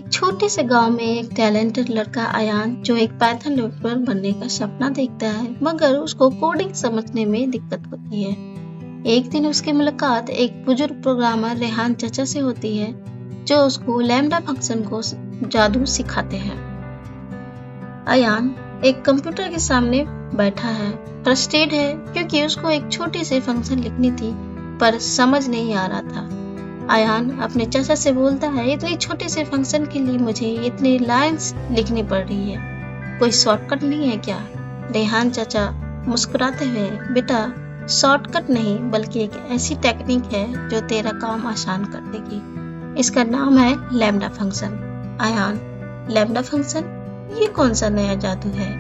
एक छोटे से गांव में एक टैलेंटेड लड़का अयान जो एक पाइथन डेवलपर बनने का सपना देखता है, मगर उसको कोडिंग समझने में दिक्कत होती है। एक दिन उसकी मुलाकात एक बुजुर्ग प्रोग्रामर रेहान चाचा से होती है, जो उसको लैम्डा फंक्शन को जादू सिखाते हैं। अयान एक कंप्यूटर के सामने बैठा है, फ्रस्ट्रेटेड है क्योंकि उसको एक छोटी सी फंक्शन लिखनी थी पर समझ नहीं आ रहा था। अयान अपने चाचा से बोलता है, इतनी छोटे से फंक्शन के लिए मुझे इतनी लाइंस लिखनी पड़ रही है, कोई शॉर्टकट नहीं है क्या? रेहान चाचा मुस्कुराते हुए, बेटा शॉर्टकट नहीं बल्कि एक ऐसी टेक्निक है जो तेरा काम आसान कर देगी। इसका नाम है lambda function. Ayaan, lambda function? ये कौन सा नया जादू है?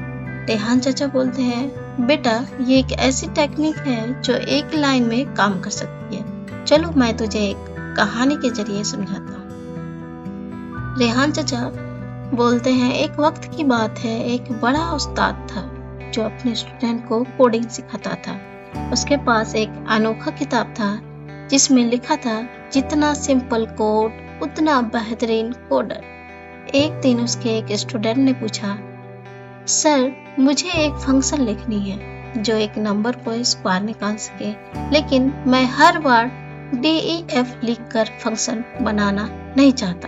रेहान चाचा बोलते हैं, बेटा ये एक ऐसी टेक्निक है जो एक लाइन में काम कर सकती है। चलो मैं तुझे एक कहानी के जरिए समझाता हूँ। रेहान चाचा बोलते हैं, एक वक्त की बात है, एक बड़ा उस्ताद था जो अपने स्टूडेंट को कोडिंग सिखाता था। उसके पास एक अनोखा किताब था जिसमें लिखा था, जितना सिंपल कोड उतना बेहतरीन कोडर। एक दिन उसके एक स्टूडेंट ने पूछा, सर मुझे एक फंक्शन लिखनी है जो एक नंबर को स्क्वायर निकाल सके, लेकिन मैं हर बार DEF लिखकर फंक्शन बनाना नहीं चाहता।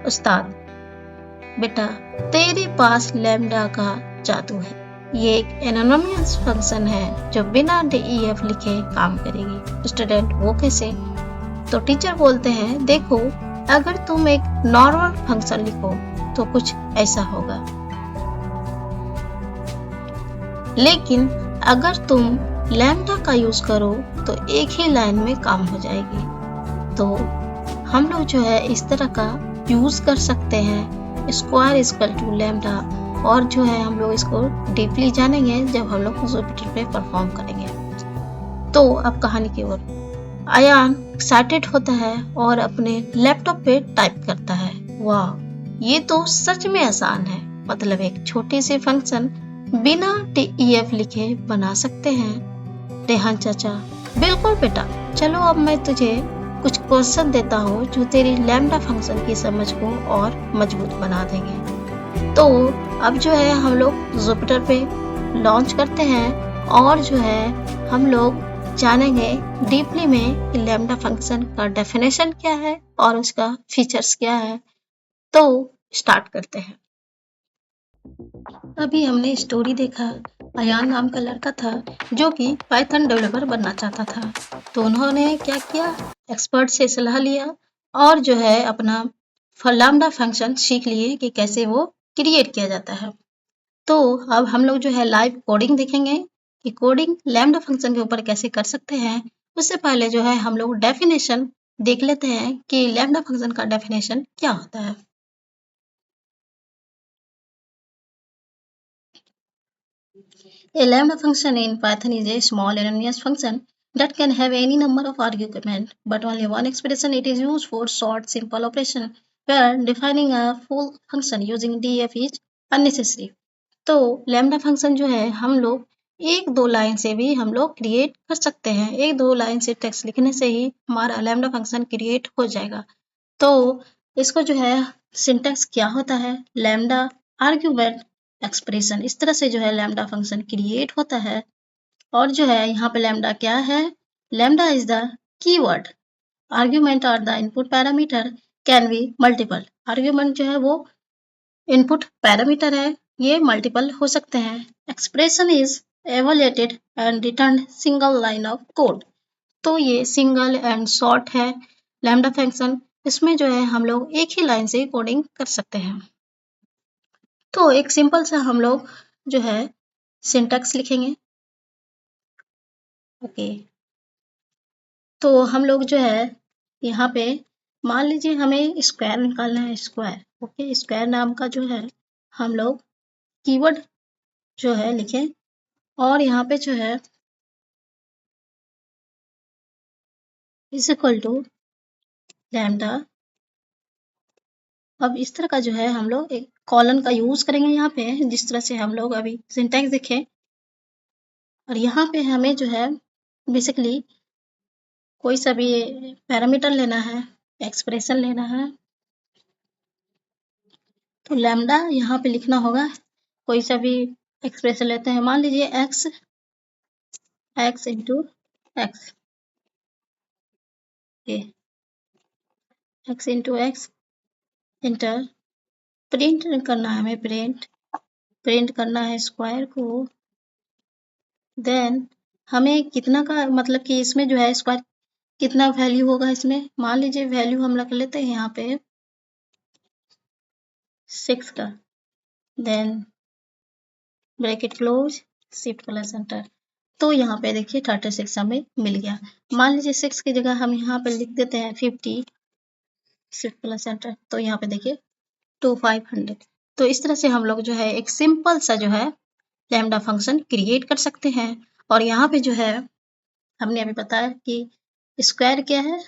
उस्ताद, बेटा तेरे पास लैम्डा का जादू है। ये एक एनोनिमस फंक्शन है जो बिना DEF लिखे काम करेगी। स्टूडेंट, वो कैसे? तो टीचर बोलते हैं, देखो अगर तुम एक नॉर्मल फंक्शन लिखो तो कुछ ऐसा होगा, लेकिन अगर तुम लैम्डा का यूज करो तो एक ही लाइन में काम हो जाएगी। तो हम लोग जो है इस तरह का यूज कर सकते हैं, स्क्वायर इक्वल टू लैम्डा, और जो है हम लोग इसको डीपली जानेंगे जब हम लोग जुपिटर पे परफॉर्म करेंगे। तो अब कहानी की ओर। अयान एक्साइटेड होता है और अपने लैपटॉप पे टाइप करता है, वाह ये तो सच में आसान है, मतलब एक छोटी सी फंक्शन बिना DEF लिखे बना सकते हैं। रेहान चाचा, बिल्कुल बेटा, चलो अब मैं तुझे कुछ क्वेश्चन देता हूँ जो तेरी लैम्डा फंक्शन की समझ को और मजबूत बना देंगे। तो अब जो है हम लोग जुपिटर पे लॉन्च करते हैं और जो है हम लोग जानेंगे डीपली में कि लैम्डा फंक्शन का डेफिनेशन क्या है और उसका फीचर्स क्या है। तो स्टार्ट करते हैं। अभी हमने स्टोरी देखा, अयान नाम का लड़का था जो कि पाइथन डेवलपर बनना चाहता था। तो उन्होंने क्या किया, एक्सपर्ट से सलाह लिया और जो है अपना लैम्डा फंक्शन सीख लिए कि कैसे वो क्रिएट किया जाता है। तो अब हम लोग जो है लाइव कोडिंग देखेंगे कि कोडिंग लैम्डा फंक्शन के ऊपर कैसे कर सकते हैं। उससे पहले जो है हम लोग डेफिनेशन देख लेते हैं कि लैम्डा फंक्शन का डेफिनेशन क्या होता है। A lambda function in Python is a small anonymous function that can have any number of arguments, but only one expression. It is used for short, simple operation where defining a full function using DEF is unnecessary. तो lambda function जो है हम लोग एक दो line से भी हम लोग क्रिएट कर सकते हैं। एक दो लाइन से टेक्स्ट लिखने से ही हमारा लैम्डा फंक्शन क्रिएट हो जाएगा। तो इसको जो है सिंटैक्स क्या होता है, लैम्डा आर्ग्यूमेंट एक्सप्रेशन, इस तरह से जो है लैम्डा फंक्शन क्रिएट होता है। और जो है यहाँ पे लैम्डा क्या है, lambda is the keyword, argument और the input parameter can be multiple. Argument जो है वो इनपुट पैरामीटर है, ये मल्टीपल हो सकते हैं। Expression is evaluated and return single line of code. तो ये सिंगल एंड शॉर्ट है लैम्डा फंक्शन, इसमें जो है हम लोग एक ही लाइन से कोडिंग कर सकते हैं। तो एक सिंपल सा हम लोग जो है सिंटैक्स लिखेंगे। ओके, तो हम लोग जो है यहाँ पे मान लीजिए हमें स्क्वायर निकालना है, स्क्वायर। ओके, स्क्वायर नाम का जो है हम लोग कीवर्ड जो है लिखें और यहाँ पे जो है इज इक्वल टू लैम्डा। अब इस तरह का जो है हम लोग एक कॉलन का यूज करेंगे यहाँ पे, जिस तरह से हम लोग अभी सिंटैक्स देखें। और यहाँ पे हमें जो है बेसिकली कोई सा भी पैरामीटर लेना है, एक्सप्रेशन लेना है। तो लैम्डा यहाँ पे लिखना होगा, कोई सा भी एक्सप्रेशन लेते हैं, मान लीजिए x इंटू एक्स, ये x into x, inter, print करना है हमें, प्रिंट करना है स्क्वायर को, देन हमें कितना का मतलब कि इसमें जो है स्क्वायर कितना वैल्यू होगा इसमें, मान लीजिए वैल्यू हम रख लेते हैं यहाँ पे 6 का, then bracket close, shift plus enter. तो यहाँ पे देखिए 36 हमें मिल गया। मान लीजिए 6 की जगह हम यहाँ पे लिख देते हैं 50, शिफ्ट प्लस एंटर, तो यहाँ पे देखिए 2500। तो इस तरह से हम लोग जो है एक सिंपल सा जो है लैम्डा फंक्शन क्रिएट कर सकते हैं। और यहाँ पे जो है हमने अभी बताया कि स्क्वायर क्या है,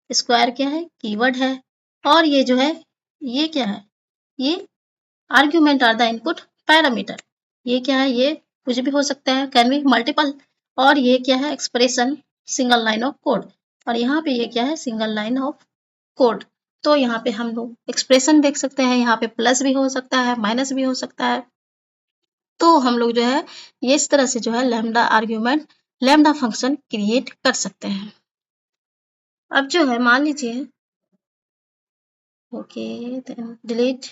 स्क्वायर क्या है, कीवर्ड है, और ये जो है ये क्या है, ये argument are the input parameter. ये क्या है, ये कुछ भी हो सकता है, कैन बी मल्टीपल। और ये क्या है, expression single line of code. और यहाँ पे ये क्या है, सिंगल लाइन ऑफ कोड। तो यहाँ पे हम लोग एक्सप्रेशन देख सकते हैं, यहाँ पे प्लस भी हो सकता है, माइनस भी हो सकता है। तो हम लोग जो है ये इस तरह से जो है lambda argument, lambda function create कर सकते हैं। अब जो है मान लीजिए, okay then delete,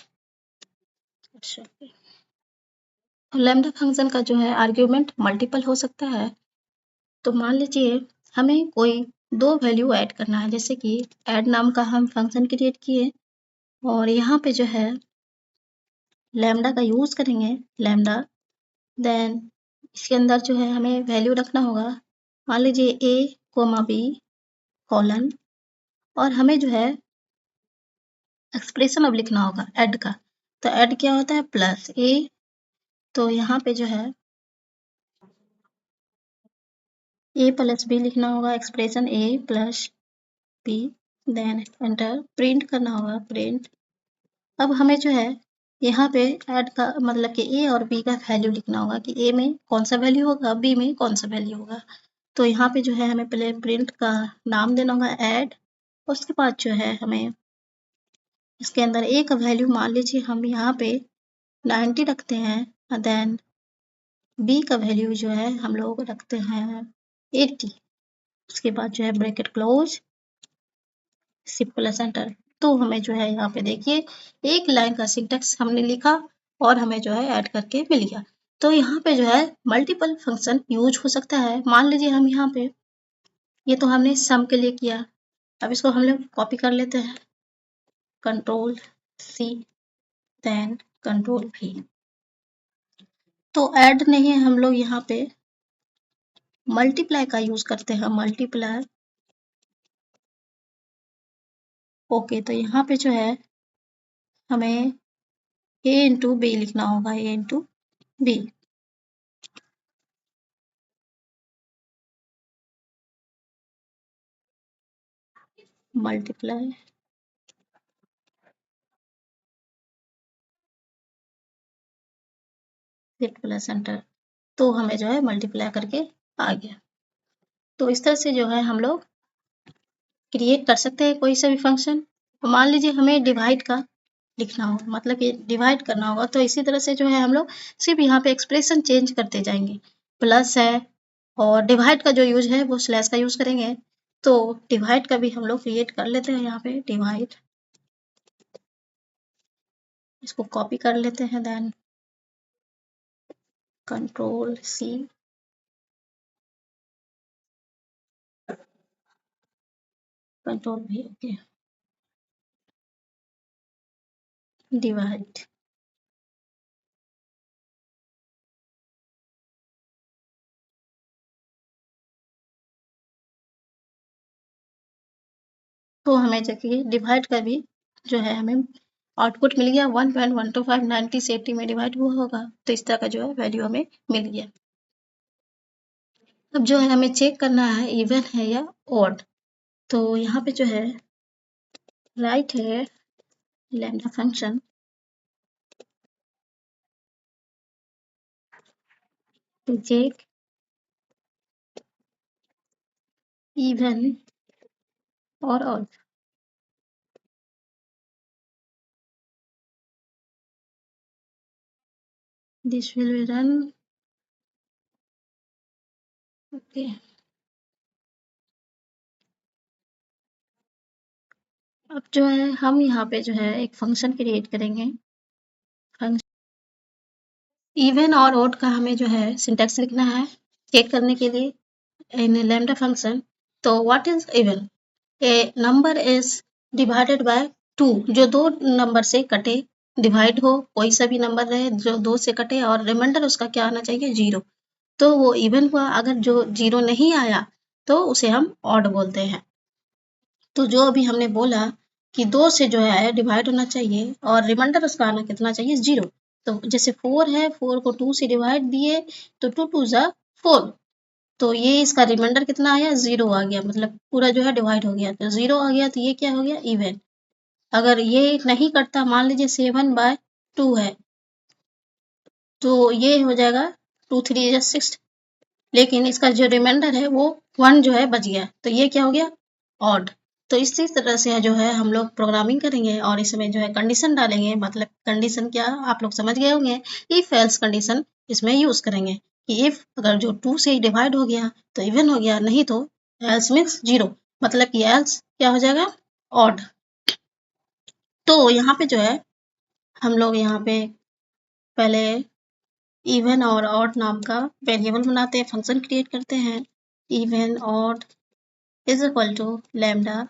lambda function का जो है आर्ग्यूमेंट मल्टीपल हो सकता है। तो मान लीजिए हमें कोई दो वैल्यू ऐड करना है, जैसे कि ऐड नाम का हम फंक्शन क्रिएट किए, और यहाँ पे जो है लैम्डा का यूज करेंगे, लैम्डा, देन इसके अंदर जो है हमें वैल्यू रखना होगा, मान लीजिए a कोमा b कॉलन, और हमें जो है एक्सप्रेशन अब लिखना होगा ऐड का। तो ऐड क्या होता है, प्लस a, तो यहाँ पे जो है a प्लस b लिखना होगा, expression a plus b, then enter, print करना होगा, प्रिंट। अब हमें जो है यहाँ पे ऐड का मतलब कि a और b का वैल्यू लिखना होगा कि a में कौन सा वैल्यू होगा, b में कौन सा वैल्यू होगा। तो यहाँ पे जो है हमें पहले प्रिंट का नाम देना होगा ऐड, उसके बाद जो है हमें इसके अंदर a का वैल्यू मान लीजिए हम यहाँ पे 90 रखते हैं, देन b का वैल्यू जो है हम लोग रखते हैं 80, उसके बाद जो है bracket close, shift plus enter. तो हमें जो है यहाँ पे देखिए एक लाइन का सिंटेक्स हमने लिखा और हमें जो है ऐड करके मिल गया। तो यहाँ पे जो है मल्टीपल फंक्शन यूज हो सकता है। मान लीजिए हम यहाँ पे, ये तो हमने सम के लिए किया, अब इसको हम लोग कॉपी कर लेते हैं, कंट्रोल सी, देन कंट्रोल भी। तो ऐड नहीं है, हम लोग यहाँ पे मल्टीप्लाई का यूज करते हैं, मल्टीप्लाई। ओके, तो यहाँ पे जो है हमें a इंटू बी लिखना होगा, a into b, multiply, shift plus enter. तो हमें जो है मल्टीप्लाई करके आ गया। तो इस तरह से जो है हम लोग क्रिएट कर सकते हैं कोई सा भी फंक्शन। तो मान लीजिए हमें डिवाइड का लिखना हो, मतलब कि डिवाइड करना होगा, तो इसी तरह से जो है हम लोग सिर्फ यहाँ पे एक्सप्रेशन चेंज करते जाएंगे। प्लस है और डिवाइड का जो यूज है वो स्लैश का यूज करेंगे। तो डिवाइड का भी हम लोग क्रिएट कर लेते हैं, यहाँ पे डिवाइड, इसको कॉपी कर लेते हैं, देन कंट्रोल सी, कंट्रोल भी, ओके, डिवाइड। तो हमें देखिए डिवाइड का भी जो है हमें आउटपुट मिल गया, 1.125 90 से 80 में डिवाइड हुआ होगा। तो इस तरह का जो है वैल्यू हमें मिल गया। अब जो है हमें चेक करना है इवन है या ऑड। तो यहाँ पे जो है राइट है lambda function to check even और odd. This will be run. Okay, अब जो है हम यहाँ पे जो है एक फंक्शन क्रिएट करेंगे। फंक्शन इवन और ओड का हमें जो है सिंटैक्स लिखना है चेक करने के लिए इन लैम्डा फंक्शन। तो what is even? A number is divided by 2, जो दो नंबर से कटे, डिवाइड हो, कोई सा भी नंबर रहे जो 2 से कटे और रिमाइंडर उसका क्या आना चाहिए, 0। तो वो इवन हुआ। अगर जो 0 नहीं आया तो उसे हम ऑड बोलते हैं। तो जो अभी हमने बोला कि 2 से जो है डिवाइड होना चाहिए और रिमाइंडर उसका आना कितना चाहिए, 0। तो जैसे 4 है, 4 को 2 से डिवाइड दिए तो 2 2 जा 4। तो ये इसका रिमाइंडर कितना आया, 0 आ गया, मतलब पूरा जो है डिवाइड हो गया। तो 0 आ गया तो ये क्या हो गया, इवन। अगर ये नहीं कटता, मान लीजिए 7/2 है, तो ये हो जाएगा 2 3 जा 6, लेकिन इसका जो रिमाइंडर है वो 1 जो है बच गया, तो ये क्या हो गया, ऑड। तो इसी तरह से जो है हम लोग प्रोग्रामिंग करेंगे और इसमें जो है कंडीशन डालेंगे। मतलब कंडीशन क्या, आप लोग समझ गए होंगे, इफ एल्स कंडीशन इसमें यूज करेंगे कि इफ अगर जो 2 से डिवाइड हो गया तो इवन हो गया, नहीं तो एल्स मीन्स 0, मतलब कि एल्स क्या हो जाएगा, ऑड। तो यहाँ पे जो है हम लोग यहाँ पे पहले इवन और ऑड नाम का वेरिएबल बनाते हैं, फंक्शन क्रिएट करते हैं। Even odd is equal to lambda.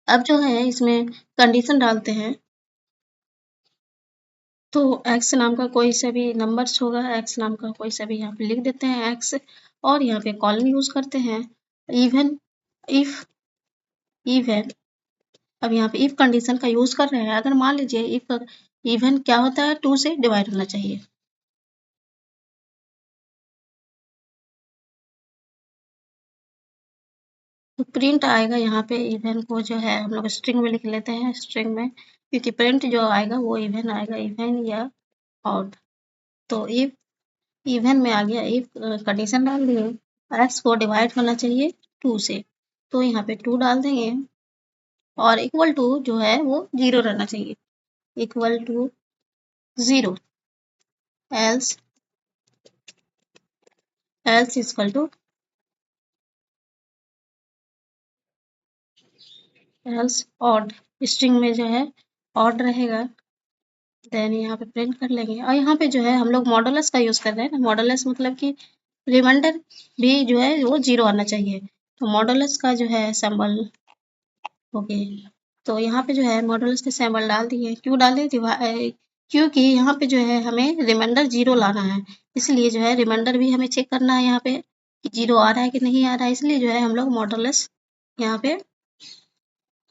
अब जो है इसमें कंडीशन डालते हैं। तो x नाम का कोई सा भी नंबर्स होगा, x नाम का कोई सा भी यहाँ पे लिख देते हैं x, और यहाँ पे कॉलन यूज करते हैं इवन, इफ, इवन। अब यहाँ पे इफ कंडीशन का यूज कर रहे हैं। अगर मान लीजिए इफ इवन क्या होता है, 2 से डिवाइड होना चाहिए। तो प्रिंट आएगा यहाँ पे इवन को जो है हम लोग स्ट्रिंग में लिख लेते हैं, स्ट्रिंग में, क्योंकि प्रिंट जो आएगा वो इवन आएगा, इवन या ऑड। तो इफ इवन में आ गया, इफ कंडीशन डाल दिए, एक्स को डिवाइड होना चाहिए 2 से, तो यहाँ पे 2 डाल देंगे और इक्वल टू जो है वो 0 रहना चाहिए, equal to 0। Else else equal to else odd, string में जो है ऑड रहेगा। देन यहाँ पे प्रिंट कर लेंगे और यहाँ पे जो है हम लोग मॉडुलस का यूज कर रहे हैं ना। मॉडुलस मतलब कि रिमाइंडर भी जो है वो 0 आना चाहिए। तो मॉडुलस का जो है सिंबल, ओके, तो यहाँ पे जो है मॉडुलस के सिंबल डाल दिए। क्यों डाले, क्योंकि यहाँ पे जो है हमें रिमाइंडर 0 लाना है, इसलिए जो है रिमाइंडर भी हमें चेक करना है यहाँ पे कि 0 आ रहा है कि नहीं आ रहा है, इसलिए जो है हम लोग मॉडुलस यहाँ पे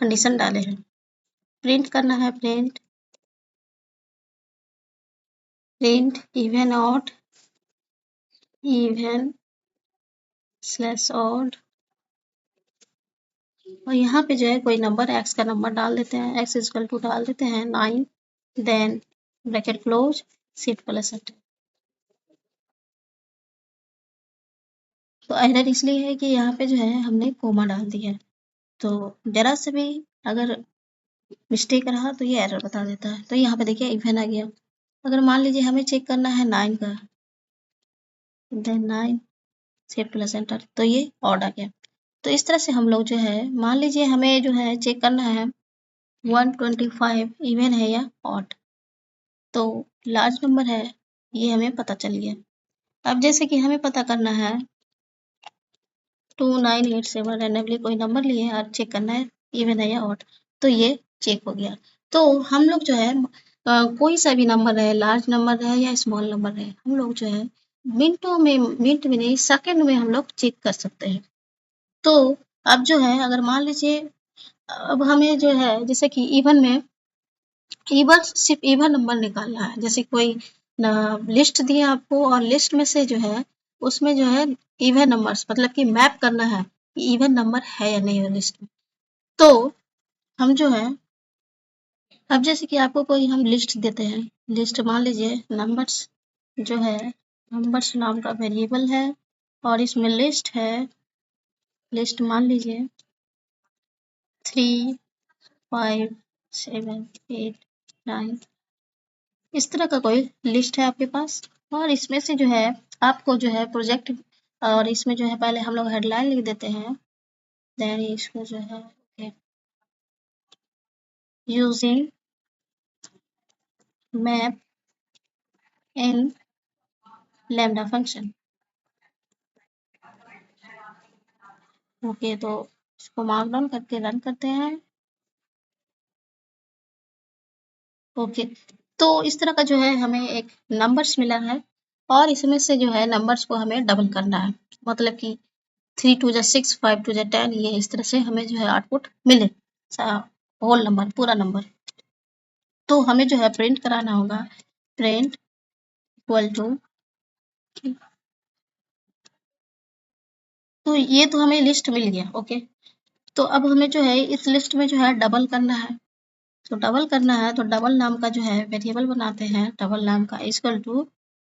कंडीशन डाले हैं। प्रिंट करना है, print print even odd, even slash odd, और यहाँ पे जो है कोई नंबर x का नंबर डाल देते हैं, x इक्वल टू डाल देते हैं 9, then bracket close, shift plus enter. तो एरर इसलिए है कि यहाँ पे जो है हमने कोमा डाल दिया है, तो जरा से भी अगर मिस्टेक रहा तो ये एरर बता देता है। तो यहाँ पे देखिए इवन आ गया। अगर मान लीजिए हमें चेक करना है 9 का, देन 9 शिफ्ट प्लस एंटर, तो ये ऑड आ गया। तो इस तरह से हम लोग जो है, मान लीजिए हमें जो है चेक करना है 125 इवन है या ऑड, तो लार्ज नंबर है, ये हमें पता चल गया। अब जैसे कि हमें पता करना है 2987 रैंडमली कोई नंबर लिए और चेक करना है इवन है या ऑड, तो ये चेक हो गया। तो हम लोग जो है कोई सा भी नंबर है, लार्ज नंबर है या स्मॉल नंबर है, हम लोग जो है मिनटों में, मिनट में नहीं सेकंड में हम लोग चेक कर सकते हैं। तो अब जो है अगर मान लीजिए अब हमें जो है जैसे कि इवन में, इवन सिर्फ इवन नंबर निकालना है। जैसे कोई लिस्ट दिया आपको और लिस्ट में से जो है उसमें जो है इवन नंबर्स, मतलब कि मैप करना है कि इवन नंबर है या नहीं है लिस्ट में। तो हम जो है, अब जैसे कि आपको कोई हम लिस्ट देते हैं, लिस्ट मान लीजिए नंबर्स जो है, नंबर्स नाम का वेरिएबल है और इसमें लिस्ट है, लिस्ट मान लीजिए 3 5 7 8 9 इस तरह का कोई लिस्ट है आपके पास, और इसमें से जो है आपको जो है प्रोजेक्ट, और इसमें जो है पहले हम लोग हेडलाइन लिख देते हैं, देन इसको जो है यूजिंग मैप इन लैम्डा फंक्शन। ओके, तो इसको मार्क डाउन करके रन करते हैं। ओके, तो इस तरह का जो है हमें एक नंबर्स मिला है, और इसमें से जो है नंबर्स को हमें डबल करना है, मतलब कि 3 2 जा 6, 5 2 जा 10, ये इस तरह से हमें जो है आउटपुट मिले होल नंबर, पूरा नंबर। तो हमें जो है प्रिंट कराना होगा, प्रिंट इक्वल टू, तो ये तो हमें लिस्ट मिल गया। ओके, तो अब हमें जो है इस लिस्ट में जो है डबल करना है, तो डबल करना है तो डबल नाम का जो है वेरिएबल बनाते हैं, डबल नाम का इक्वल टू,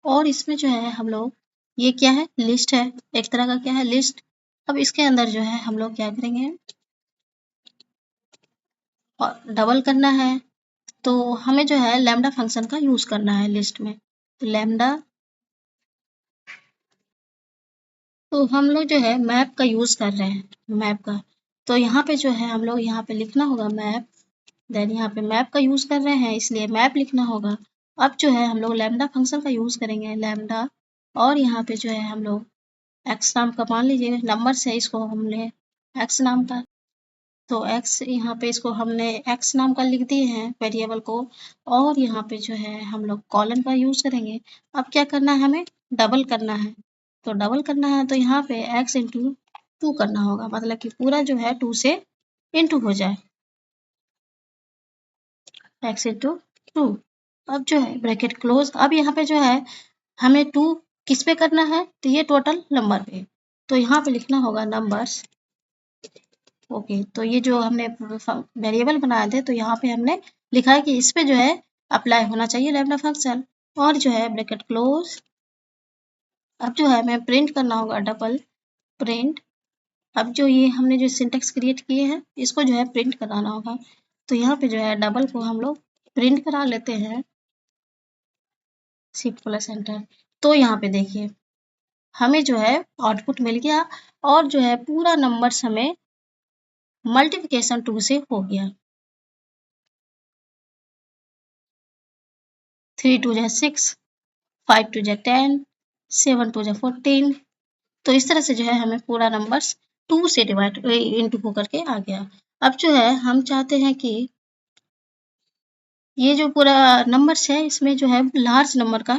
और इसमें जो है हम लोग, ये क्या है, लिस्ट है, एक तरह का क्या है, लिस्ट। अब इसके अंदर जो है हम लोग क्या करेंगे, और डबल करना है, तो हमें जो है लैम्डा फंक्शन का यूज करना है लिस्ट में, तो लैम्डा, तो हम लोग जो है मैप का यूज कर रहे हैं, मैप का, तो यहाँ पे जो है हम लोग यहाँ पे लिखना होगा मैप, देन यहाँ पे मैप का यूज कर रहे हैं इसलिए मैप लिखना होगा। अब जो है हम लोग लैम्डा फंक्शन का यूज करेंगे, लैम्डा, और यहाँ पे जो है हम लोग एक्स नाम का, मान लीजिए नंबर से इसको हमने एक्स नाम का, तो एक्स यहाँ पे इसको हमने एक्स नाम का लिख दिए हैं वेरिएबल को, और यहाँ पे जो है हम लोग कॉलन का यूज करेंगे। अब क्या करना है, हमें डबल करना है, तो डबल करना है तो यहाँ पे एक्स इंटू टू करना होगा, मतलब कि पूरा जो है टू से इंटू हो जाए, एक्स इंटू टू। अब जो है ब्रैकेट क्लोज, अब यहाँ पे जो है हमें टू किस पे करना है, तो ये टोटल नंबर पे, तो यहाँ पे लिखना होगा नंबर्स। ओके, तो ये जो हमने वेरिएबल बनाए थे, तो यहाँ पे हमने लिखा है कि इस पे जो है अप्लाई होना चाहिए लैम्डा फंक्शन, और जो है ब्रैकेट क्लोज। अब जो है हमें प्रिंट करना होगा डबल प्रिंट। अब जो ये हमने जो सिंटेक्स क्रिएट किए हैं इसको जो है प्रिंट कराना होगा, तो यहाँ पे जो है डबल को हम लोग प्रिंट करा लेते हैं, शिफ्ट प्लस एंटर। तो यहाँ पे देखिए हमें जो है आउटपुट मिल गया, और जो है पूरा नंबर्स हमें मल्टीप्लिकेशन टू से हो गया, 3 2 जा 6, 5 2 जा 10, 7 2 जा 14। तो इस तरह से जो है हमें पूरा नंबर्स टू से डिवाइड इंटू होकर के आ गया। अब जो है हम चाहते हैं कि ये जो पूरा नंबर्स है इसमें जो है लार्ज नंबर का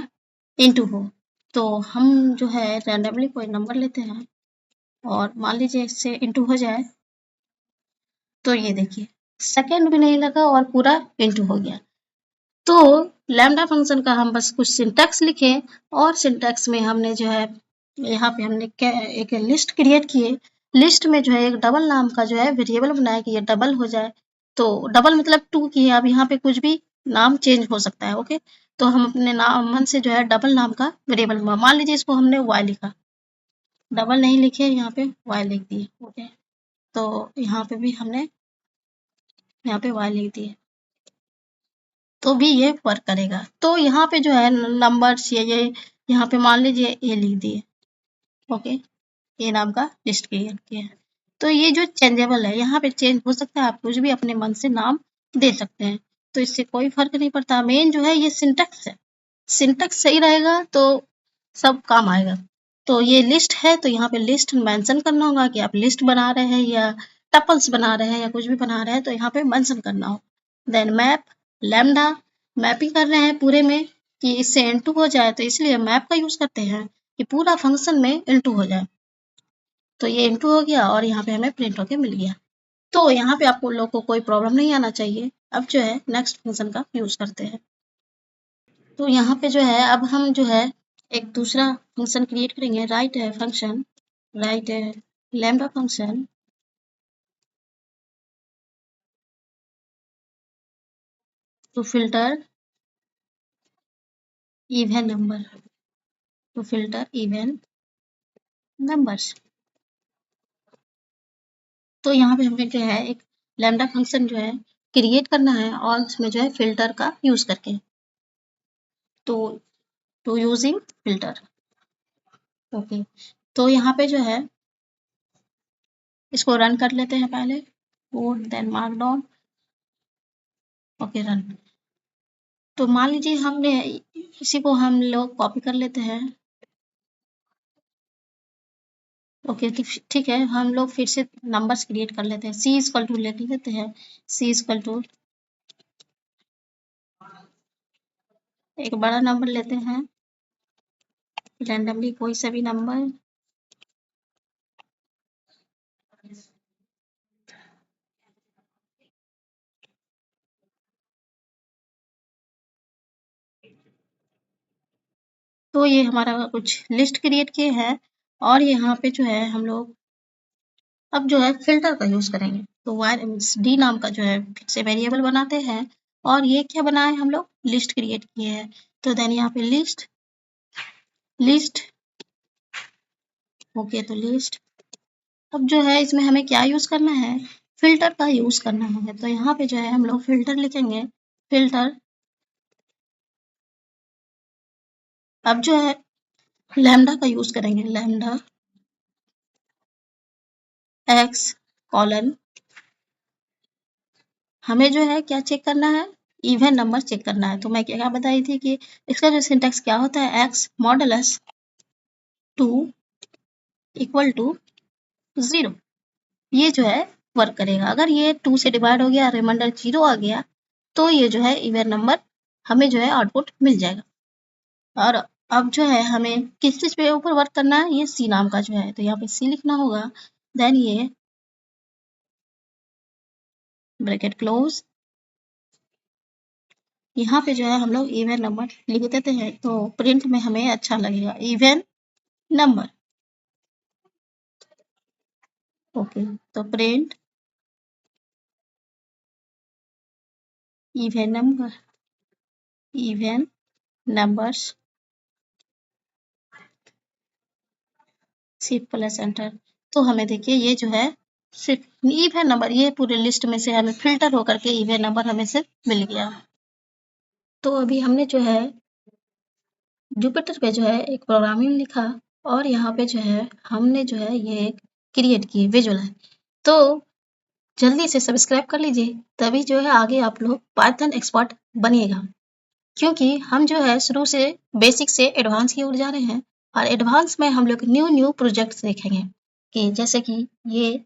इंटू हो, तो हम जो है रैंडमली कोई नंबर लेते हैं, और मान लीजिए इससे इंटू हो जाए, तो ये देखिए सेकेंड भी नहीं लगा और पूरा इंटू हो गया। तो लैम्डा फंक्शन का हम बस कुछ सिंटैक्स लिखे, और सिंटैक्स में हमने जो है यहाँ पे हमने एक लिस्ट क्रिएट किए, लिस्ट में जो है एक डबल नाम का जो है वेरिएबल बनाया कि ये डबल हो जाए, तो डबल मतलब टू की है, अब यहाँ पे कुछ भी नाम चेंज हो सकता है। ओके, तो हम अपने नाम मन से जो है डबल नाम का वेरिएबल, मान लीजिए इसको हमने वाई लिखा, डबल नहीं लिखे यहाँ पे वाई लिख दिए। ओके, तो यहाँ पे भी हमने यहाँ पे वाई लिख दिए, तो भी ये वर्क करेगा। तो यहाँ पे जो है नंबर्स ये यहाँ पे मान लीजिए ये लिख दिए। ओके, ये नाम का लिस्ट क्रिएट किया है, तो ये जो चेंजेबल है यहाँ पे चेंज हो सकता है, आप कुछ भी अपने मन से नाम दे सकते हैं, तो इससे कोई फर्क नहीं पड़ता। मेन जो है ये सिंटेक्स है, सिंटेक्स सही रहेगा तो सब काम आएगा। तो ये लिस्ट है, तो यहाँ पे लिस्ट मेंशन करना होगा कि आप लिस्ट बना रहे हैं या टपल्स बना रहे हैं या कुछ भी बना रहे हैं, तो यहाँ पे मेंशन करना हो। देन मैप, लैम्डा, मैपिंग कर रहे हैं पूरे में कि इससे इनटू हो जाए, तो इसलिए मैप का यूज करते हैं कि पूरा फंक्शन में इनटू हो जाए, तो ये इनटू हो गया और यहाँ पे हमें प्रिंट होके मिल गया। तो यहाँ पे आपको लोग को कोई प्रॉब्लम नहीं आना चाहिए। अब जो है नेक्स्ट फंक्शन का यूज करते हैं, तो यहाँ पे जो है अब हम जो है एक दूसरा फंक्शन क्रिएट करेंगे, राइट है फंक्शन, राइट है lambda function to filter even number, to filter even numbers. तो यहाँ पे हमें जो है एक लैम्डा फंक्शन जो है क्रिएट करना है, और उसमें जो है फिल्टर का यूज करके, to to using filter. Okay, तो यहाँ पे जो है इसको रन कर लेते हैं पहले, code then markdown. Okay run. तो मान लीजिए हमने इसी को हम लोग कॉपी कर लेते हैं। ओके तो ठीक है, हम लोग फिर से नंबर्स क्रिएट कर लेते हैं। सी इक्वल टू ले लेते हैं, सी इक्वल टू एक बड़ा नंबर लेते हैं, रैंडमली कोई सा भी नंबर। तो ये हमारा कुछ लिस्ट क्रिएट किए हैं, और यहाँ पे जो है हम लोग अब जो है फिल्टर का यूज करेंगे। तो वायर डी नाम का जो है फिर से वेरिएबल बनाते हैं, और ये क्या बनाए हम लोग लिस्ट क्रिएट किए हैं। तो देन यहाँ पे लिस्ट लिस्ट ओके, तो लिस्ट। अब जो है इसमें हमें क्या यूज करना है, फिल्टर का यूज करना है। तो यहाँ पे जो है हम लोग फिल्टर लिखेंगे, फिल्टर। अब जो है लैम्डा का यूज करेंगे, लैम्डा एक्स कॉलन। हमें जो है क्या चेक करना है, इवन नंबर चेक करना है। तो मैं क्या बताई थी कि इसका जो सिंटेक्स क्या होता है, एक्स मॉडुलस 2 इक्वल टू 0, ये जो है वर्क करेगा। अगर ये 2 से डिवाइड हो गया, रिमाइंडर 0 आ गया, तो ये जो है इवन नंबर हमें जो है आउटपुट मिल जाएगा। और अब जो है हमें किस चीज पे ऊपर वर्क करना है, ये सी नाम का जो है, तो यहाँ पे सी लिखना होगा। देन ये ब्रैकेट क्लोज, यहाँ पे जो है हम लोग इवन नंबर लिख देते हैं, तो प्रिंट में हमें अच्छा लगेगा, इवन नंबर। ओके, तो print even number, even numbers, shift plus enter. तो हमें देखिए ये जो है सिर्फ इवन नंबर, ये पूरे लिस्ट में से हमें फिल्टर होकर के इवन नंबर हमें सिर्फ मिल गया। तो अभी हमने जो है जुपिटर पे जो है एक प्रोग्रामिंग लिखा, और यहाँ पे जो है हमने जो है ये एक क्रिएट की विजुअल है। तो जल्दी से सब्सक्राइब कर लीजिए, तभी जो है आगे आप लोग पाइथन एक्सपर्ट बनिएगा। क्योंकि हम जो है शुरू से बेसिक से एडवांस की ओर जा रहे हैं, और एडवांस में हम लोग न्यू न्यू प्रोजेक्ट्स देखेंगे, कि जैसे कि ये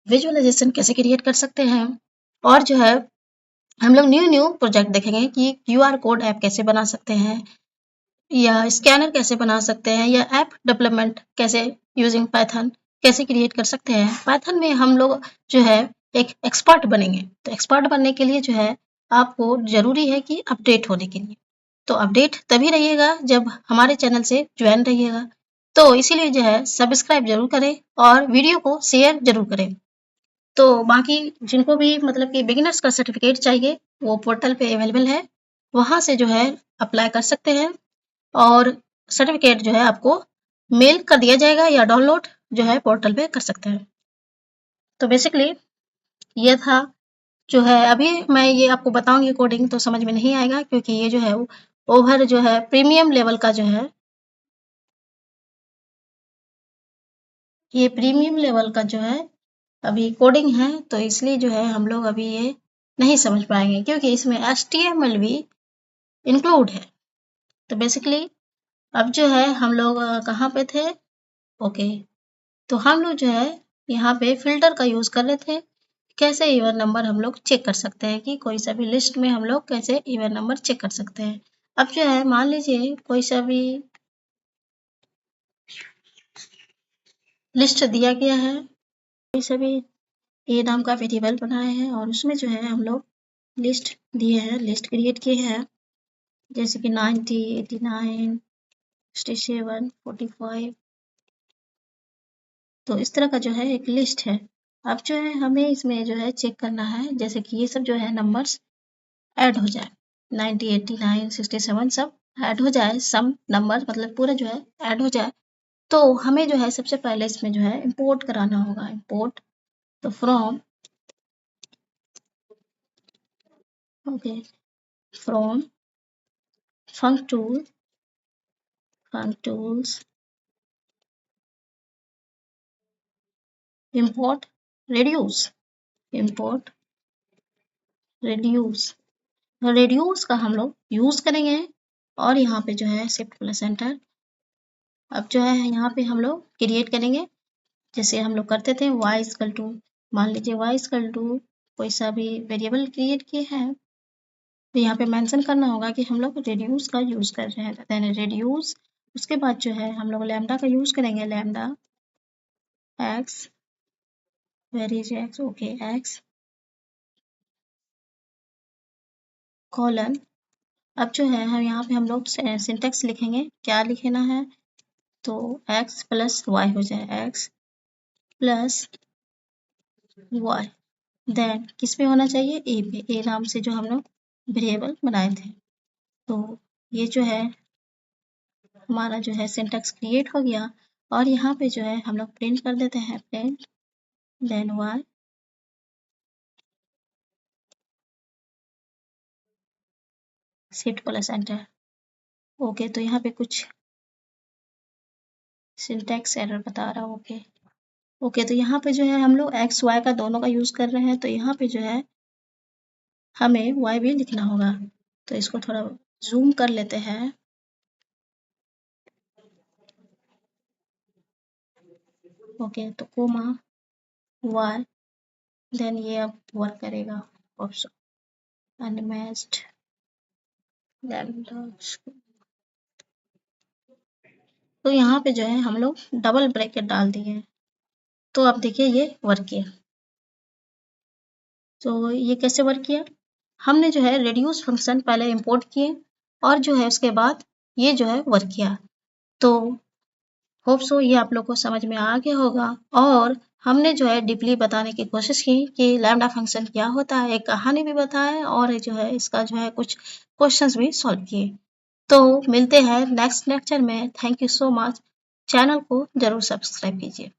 विजुअलाइजेशन कैसे क्रिएट कर सकते हैं, और जो है हम लोग न्यू न्यू प्रोजेक्ट देखेंगे कि क्यूआर कोड ऐप कैसे बना सकते हैं, या स्कैनर कैसे बना सकते हैं, या ऐप डेवलपमेंट कैसे यूजिंग पाइथन कैसे क्रिएट कर सकते हैं। पाइथन में हम लोग जो है एक एक्सपर्ट बनेंगे। तो एक्सपर्ट बनने के लिए जो है आपको जरूरी है कि अपडेट होने के लिए, तो अपडेट तभी रहिएगा जब हमारे चैनल से ज्वाइन रहिएगा। तो इसीलिए जो है सब्सक्राइब जरूर करें, और वीडियो को शेयर जरूर करें। तो बाकी जिनको भी मतलब कि बिगिनर्स का सर्टिफिकेट चाहिए, वो पोर्टल पे अवेलेबल है, वहाँ से जो है अप्लाई कर सकते हैं, और सर्टिफिकेट जो है आपको मेल कर दिया जाएगा, या डाउनलोड जो है पोर्टल पे कर सकते हैं। तो बेसिकली ये था जो है, अभी मैं ये आपको बताऊंगी कोडिंग तो समझ में नहीं आएगा, क्योंकि ये जो है ओवर जो है प्रीमियम लेवल का जो है, ये प्रीमियम लेवल का जो है अभी कोडिंग है, तो इसलिए जो है हम लोग अभी ये नहीं समझ पाएंगे, क्योंकि इसमें HTML भी इंक्लूड है। तो बेसिकली अब जो है हम लोग कहाँ पे थे, ओके। तो हम लोग जो है यहाँ पे फिल्टर का यूज कर रहे थे, कैसे इवन नंबर हम लोग चेक कर सकते हैं, कि कोई सा भी लिस्ट में हम लोग कैसे इवन नंबर चेक कर सकते हैं। अब जो है मान लीजिए कोई सा भी लिस्ट दिया गया है, कोई सा भी ए नाम का वेरिएबल बनाए हैं, और उसमें जो है हम लोग लिस्ट दिए हैं, लिस्ट क्रिएट किए हैं, जैसे कि 90, 89, 67, 45। तो इस तरह का जो है एक लिस्ट है। अब जो है हमें इसमें जो है चेक करना है, जैसे कि ये सब जो है नंबर्स ऐड हो जाए, 90, 89, 67 सब ऐड हो जाए, सम नंबर मतलब पूरा जो है ऐड हो जाए। तो हमें जो है सबसे पहले इसमें जो है इंपोर्ट कराना होगा, इंपोर्ट। तो from, okay, from functools, import reduce का हम लोग यूज करेंगे और यहाँ पे जो है शिफ्ट प्लस एंटर। अब जो है यहाँ पे हम लोग क्रिएट करेंगे जैसे हम लोग करते थे y इक्वल टू, मान लीजिए y इक्वल टू कोई सा भी वेरिएबल क्रिएट किए हैं तो यहाँ पे मेंशन करना होगा कि हम लोग रेड्यूस का यूज कर रहे हैं, देन रेड्यूस। उसके बाद जो है हम लोग लैम्डा का यूज करेंगे, lambda x, where is x, okay x colon. अब जो है हम यहाँ पे हम लोग सिंटेक्स लिखेंगे, क्या लिखना है तो x प्लस वाई हो जाए, x प्लस वाई, देन किस पे होना चाहिए, ए पे, ए नाम से जो हम लोग वेरिएबल बनाए थे। तो ये जो है हमारा जो है सिंटेक्स क्रिएट हो गया और यहाँ पे जो है हम लोग प्रिंट कर देते हैं, print then Y shift plus enter. Okay तो यहाँ पे कुछ सिंटेक्स एरर बता रहा है, ओके तो यहाँ पे जो है हम लोग एक्स वाई का दोनों का यूज कर रहे हैं तो यहाँ पे जो है हमें वाई भी लिखना होगा। तो इसको थोड़ा जूम कर लेते हैं, ओके तो कोमा वाई, देन ये अब वर्क करेगा ऑप्शन अनमैच्ड लैम्डा। तो यहाँ पे जो है हम लोग डबल ब्रैकेट डाल दिए तो अब देखिए ये वर्क किया। तो ये कैसे वर्क किया, हमने जो है रेड्यूस फंक्शन पहले इंपोर्ट किए और जो है उसके बाद ये जो है वर्क किया। तो होप सो ये आप लोग को समझ में आ गया होगा और हमने जो है डीपली बताने की कोशिश की कि लैम्डा फंक्शन क्या होता है, एक कहानी भी बताए और जो है इसका जो है कुछ क्वेश्चंस भी सॉल्व किए। तो मिलते हैं नेक्स्ट लेक्चर में। Thank you so much, channel को जरूर सब्सक्राइब कीजिए।